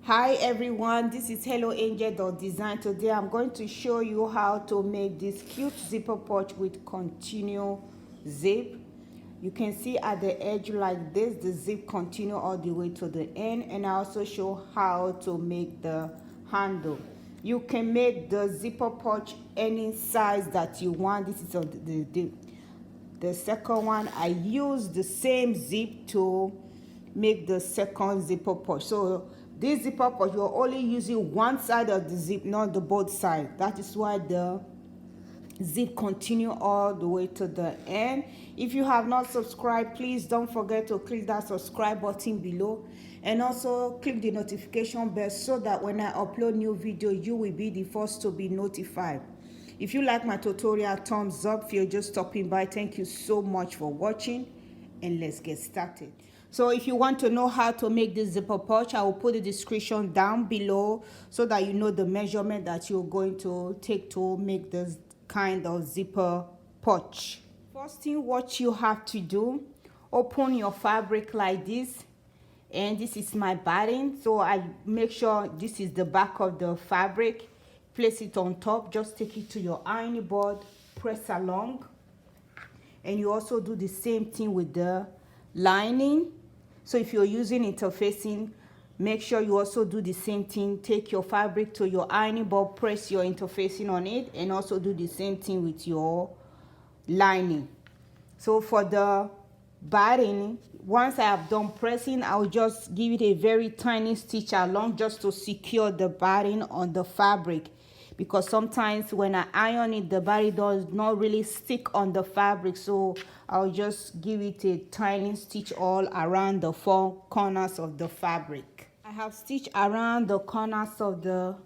Hi everyone, this is Helloangel.design. Today I'm going to show you how to make this cute zipper pouch with continual zip. You can see at the edge like this, the zip continue all the way to the end, and I also show how to make the handle. You can make the zipper pouch any size that you want. This is the second one. I use the same zip to make the second zipper pouch. So this zipper pouch, you're only using one side of the zip, not the both sides. That is why the zip continue all the way to the end. If you have not subscribed, please don't forget to click that subscribe button below, and also click the notification bell so that when I upload new video, you will be the first to be notified. If you like my tutorial, thumbs up. If you're just stopping by, thank you so much for watching, and let's get started. So if you want to know how to make this zipper pouch, I will put the description down below so that you know the measurement that you're going to take to make this kind of zipper pouch. First thing, what you have to do, open your fabric like this, and this is my batting. So I make sure this is the back of the fabric. Place it on top. Just take it to your ironing board, press along, and you also do the same thing with the lining. So if you're using interfacing, make sure you also do the same thing. Take your fabric to your ironing board, press your interfacing on it, and also do the same thing with your lining. So for the batting, once I have done pressing, I'll just give it a very tiny stitch along just to secure the batting on the fabric, because sometimes when I iron it, the batting does not really stick on the fabric. So I'll just give it a tiny stitch all around the four corners of the fabric. I have stitched around the corners of the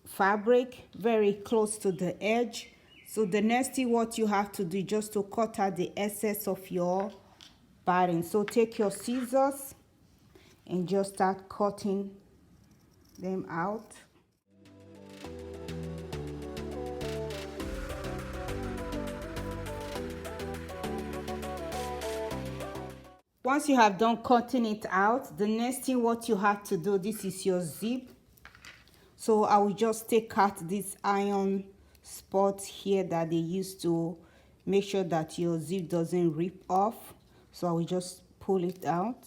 fabric very close to the edge. So the next thing what you have to do is just to cut out the excess of your batting. So take your scissors and just start cutting them out. Once you have done cutting it out, the next thing what you have to do, this is your zip. So I will just take out this iron spot here that they use to make sure that your zip doesn't rip off. So I will just pull it out.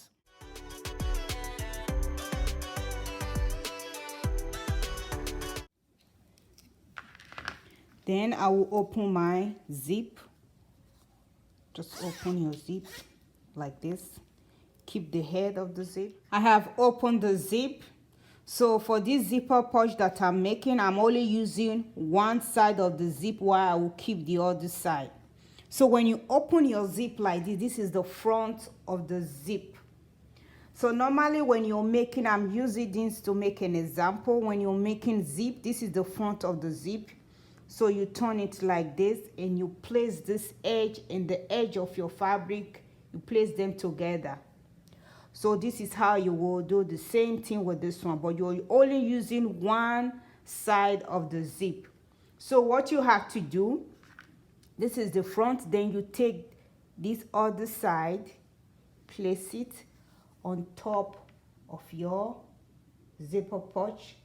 Then I will open my zip. Just open your zip like this. Keep the head of the zip. I have opened the zip. So for this zipper pouch that I'm making, I'm only using one side of the zip while I will keep the other side. So when you open your zip like this, this is the front of the zip. So normally when you're making, I'm using this to make an example. When you're making zip, this is the front of the zip. So you turn it like this, and you place this edge and the edge of your fabric, you place them together. So this is how you will do the same thing with this one, but you're only using one side of the zip. So what you have to do, this is the front, then you take this other side, place it on top of your zipper pouch,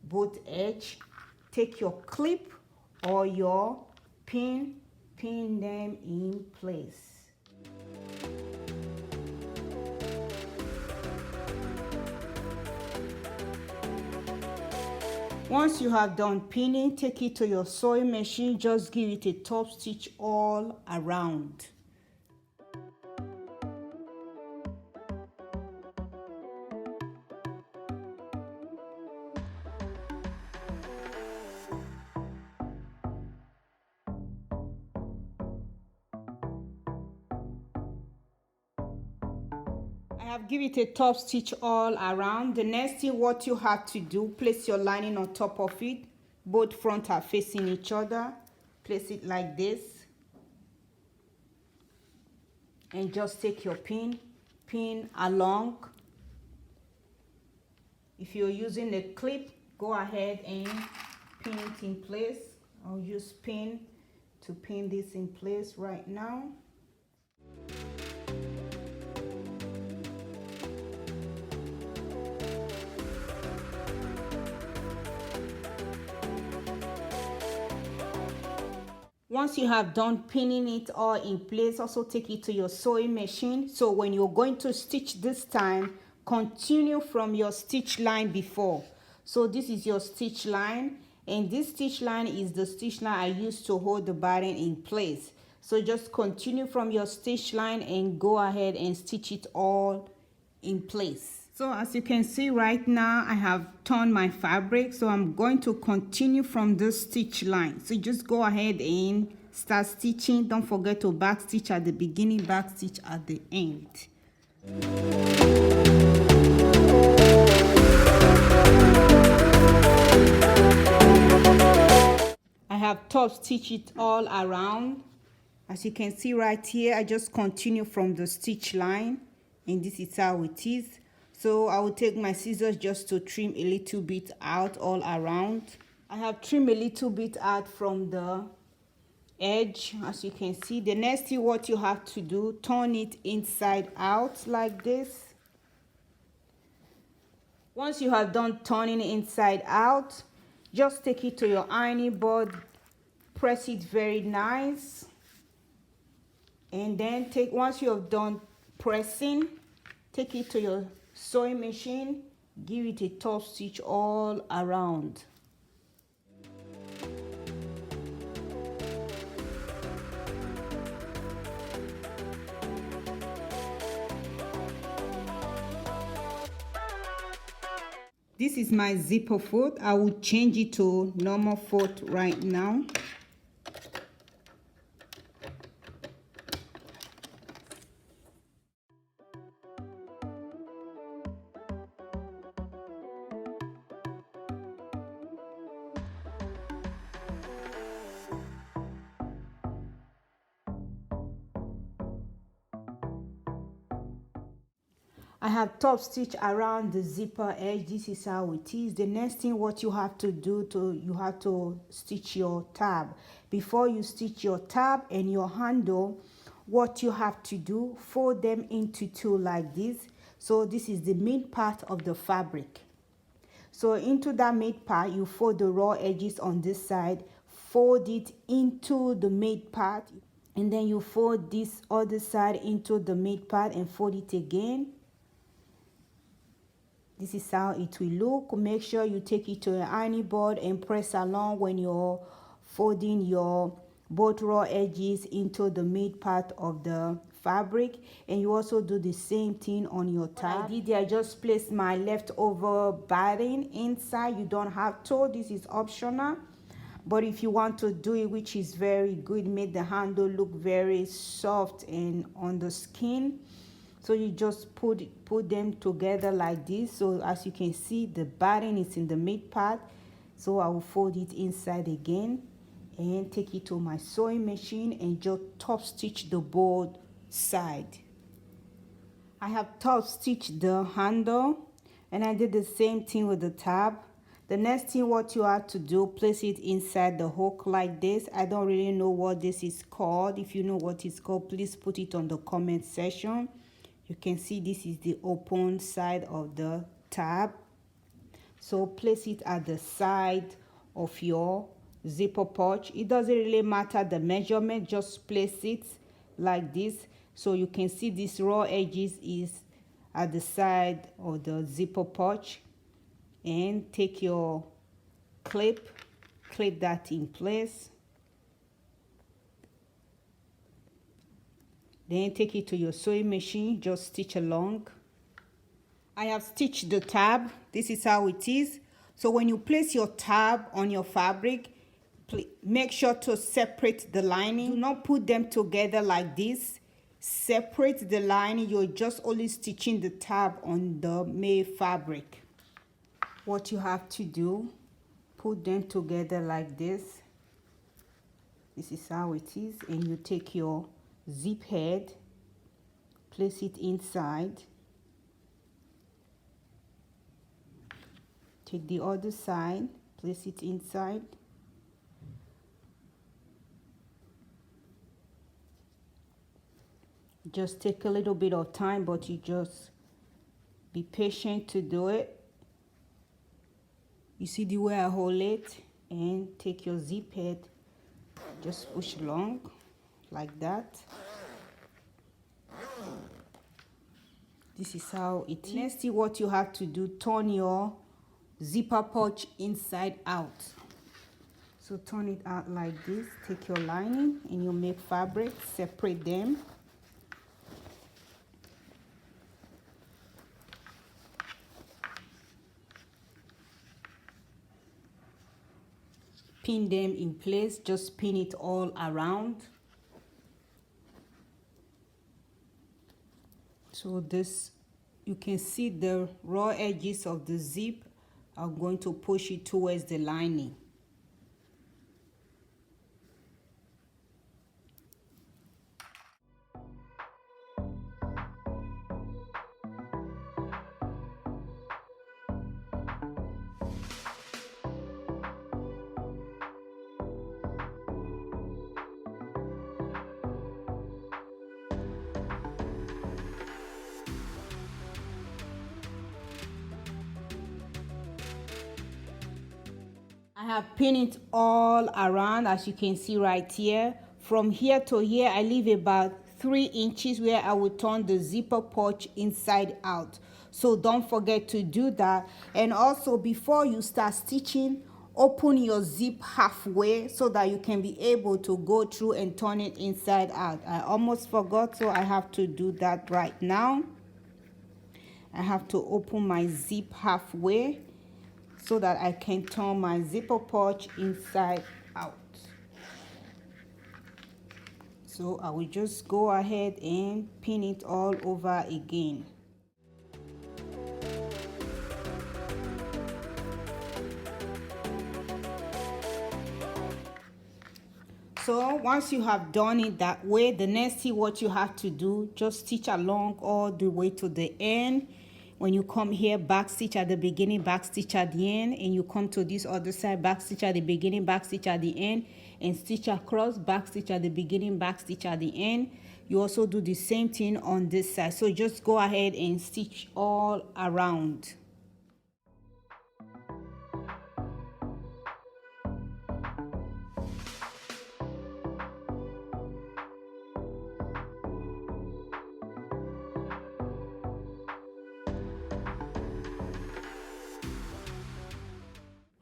both edge. Take your clip or your pin them in place. Once you have done pinning, take it to your sewing machine. Just give it a top stitch all around. I have given it a top stitch all around. The next thing what you have to do, place your lining on top of it. Both front are facing each other. Place it like this, and just take your pin along. If you're using a clip, go ahead and pin it in place. I'll use pin to pin this in place right now. Once you have done pinning it all in place, also take it to your sewing machine. So when you're going to stitch this time, continue from your stitch line before. So this is your stitch line, and this stitch line is the stitch line I used to hold the batting in place. So just continue from your stitch line and go ahead and stitch it all in place. So as you can see right now, I have torn my fabric, so I'm going to continue from this stitch line. So just go ahead and start stitching. Don't forget to back stitch at the beginning, back stitch at the end. I have top stitched it all around. As you can see right here, I just continue from the stitch line, and this is how it is. So I will take my scissors just to trim a little bit out all around. I have trimmed a little bit out from the edge. As you can see, the next thing what you have to do, turn it inside out like this. Once you have done turning inside out, just take it to your ironing board, press it very nice, and then once you have done pressing, take it to your sewing machine, give it a top stitch all around. This is my zipper foot. I will change it to normal foot right now. I have top stitch around the zipper edge. This is how it is. The next thing what you have to do, you have to stitch your tab. Before you stitch your tab and your handle, what you have to do, fold them into two like this. So this is the mid part of the fabric. So into that mid part, you fold the raw edges on this side, fold it into the mid part, and then you fold this other side into the mid part and fold it again. This is how it will look. Make sure you take it to your ironing board and press along when you're folding your both raw edges into the mid part of the fabric. And you also do the same thing on your tab. What I did, I just placed my leftover batting inside. You don't have to. This is optional. But if you want to do it, which is very good, make the handle look very soft and on the skin. So you just put them together like this. So as you can see, the batting is in the mid part. So I will fold it inside again and take it to my sewing machine and just top stitch the both side. I have top stitched the handle, and I did the same thing with the tab. The next thing what you have to do, place it inside the hook like this. I don't really know what this is called. If you know what it's called, please put it on the comment section. You can see this is the open side of the tab. So place it at the side of your zipper pouch. It doesn't really matter the measurement, just place it like this. So you can see this raw edges is at the side of the zipper pouch. And take your clip that in place. Then take it to your sewing machine, just stitch along. I have stitched the tab. This is how it is. So when you place your tab on your fabric, make sure to separate the lining. Do not put them together like this. Separate the lining. You're just only stitching the tab on the made fabric. What you have to do, put them together like this. This is how it is. And you take your zip head, place it inside, take the other side, place it inside, just take a little bit of time, but you just be patient to do it. You see the way I hold it, and take your zip head, Just push long like that. This is how it is. Let's see what you have to do. Turn your zipper pouch inside out. So turn it out like this. Take your lining and you make fabric, separate them. Pin them in place, just pin it all around. So this, you can see the raw edges of the zip. I'm going to push it towards the lining. I have pinned it all around, as you can see right here. From here to here, I leave about 3 inches where I will turn the zipper pouch inside out. So don't forget to do that. And also, before you start stitching, open your zip halfway so that you can be able to go through and turn it inside out. I almost forgot, so I have to do that right now. I have to open my zip halfway so that I can turn my zipper pouch inside out. So I will just go ahead and pin it all over again. So once you have done it that way, the next thing what you have to do, just stitch along all the way to the end. When you come here, back stitch at the beginning, back stitch at the end, and you come to this other side, back stitch at the beginning, back stitch at the end, and stitch across, back stitch at the beginning, back stitch at the end. You also do the same thing on this side. So just go ahead and stitch all around.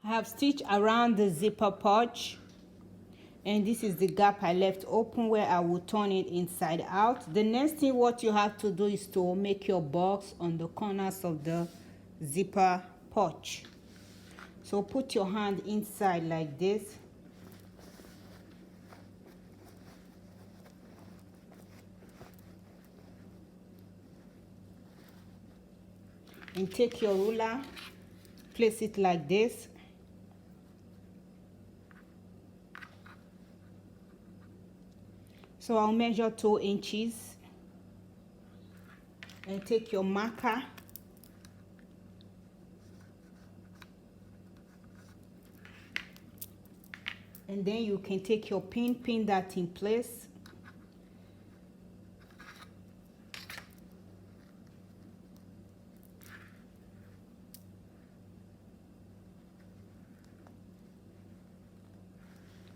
I have stitched around the zipper pouch, and this is the gap I left open where I will turn it inside out. The next thing what you have to do is to make your box on the corners of the zipper pouch. So put your hand inside like this. And take your ruler, place it like this. So I'll measure 2 inches. And take your marker. And then you can take your pin that in place.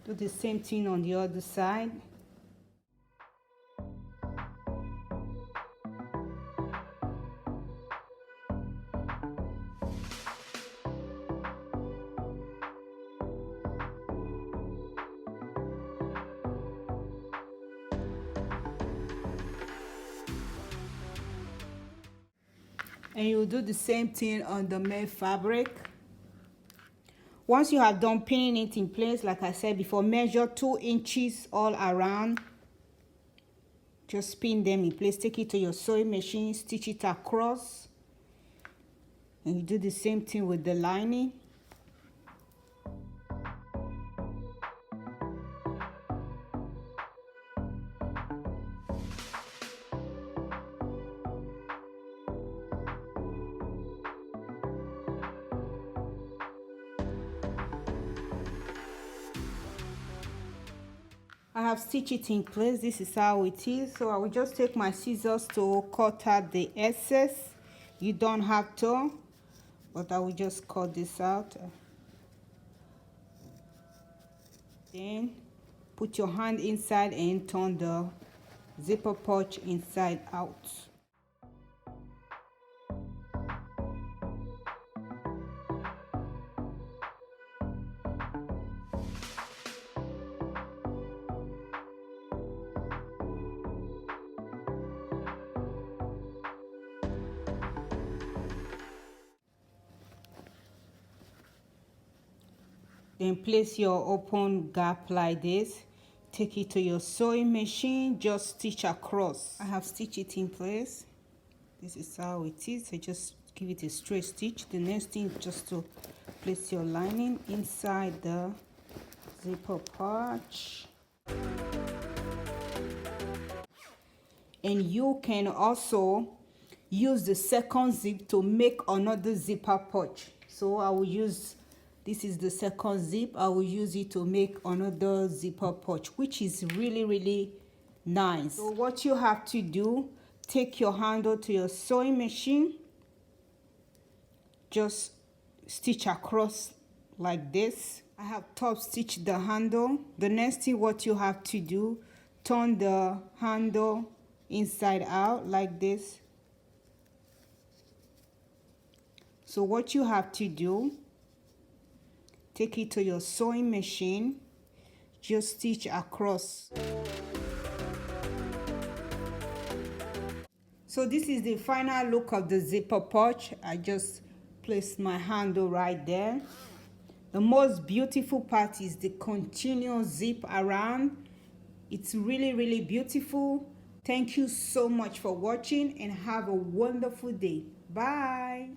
Do the same thing on the other side. And you do the same thing on the main fabric. Once you have done pinning it in place, like I said before, measure 2 inches all around. Just pin them in place. Take it to your sewing machine, stitch it across. And you do the same thing with the lining. I have stitched it in place. This is how it is. So I will just take my scissors to cut out the excess. You don't have to, but I will just cut this out. Then put your hand inside and turn the zipper pouch inside out. Then place your open gap like this. Take it to your sewing machine, just stitch across. I have stitched it in place. This is how it is. So just give it a straight stitch. The next thing is just to place your lining inside the zipper pouch. And you can also use the second zip to make another zipper pouch. So I will use, this is the second zip, I will use it to make another zipper pouch, which is really nice. So what you have to do, take your handle to your sewing machine, just stitch across like this. I have top stitched the handle. The next thing what you have to do, turn the handle inside out like this. So what you have to do, take it to your sewing machine, just stitch across. So this is the final look of the zipper pouch. I just placed my handle right there. The most beautiful part is the continuous zip around. It's really beautiful. Thank you so much for watching and have a wonderful day. Bye.